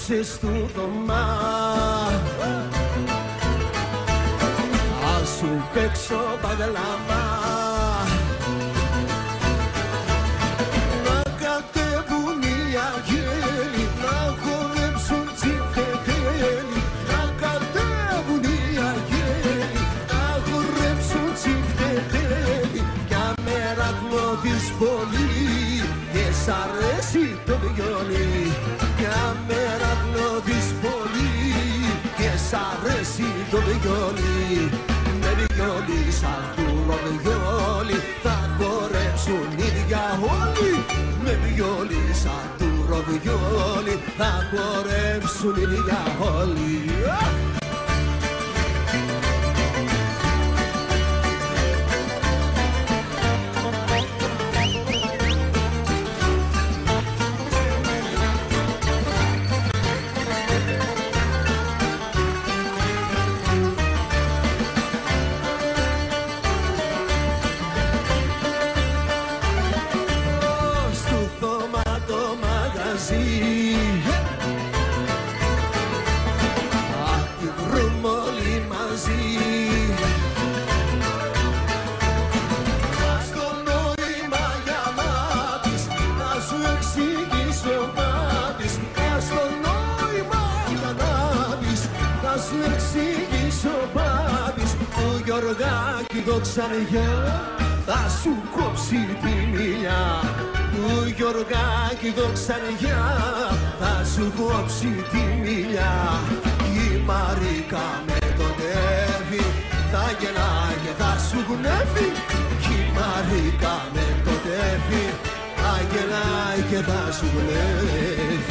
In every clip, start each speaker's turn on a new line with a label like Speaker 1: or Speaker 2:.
Speaker 1: κόψεις του δωμά. Ας σου παίξω παγλαμά. Να κατέβουν οι αγγέλοι, να χορέψουν τσιφτετέλοι. Να κατέβουν οι αγγέλοι, να χορέψουν τσιφτετέλοι. Κι αμέρα κλώθεις πολύ και σ' αρέσει το βιολί. Κι αμέρα κλώθεις πολύ και σ' αρέσει το βιολί. Με βιολί σαν του ροβιόλι θα χορέψουν οι ίδια όλοι. Με βιολί σαν του ροβιόλι θα χορέψουν οι ίδια όλοι. Θα σου κόψει τη μιλιά του Γιωργάκη δοξαριά, θα σου κόψει τη μιλιά. Η Μαρίκα με τον Εύη θα γελάει και θα σου γνεύει. Η Μαρίκα με τον Εύη θα γελάει και θα σου γνεύει.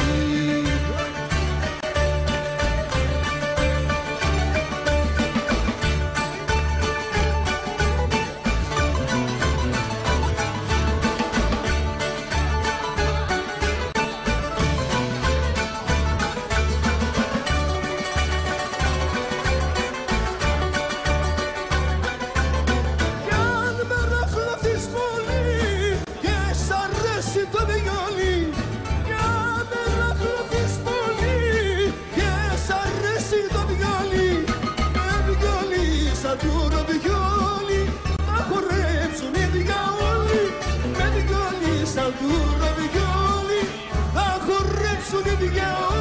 Speaker 2: Σαν του ροβιόλι θα χορέψουν οι δυο.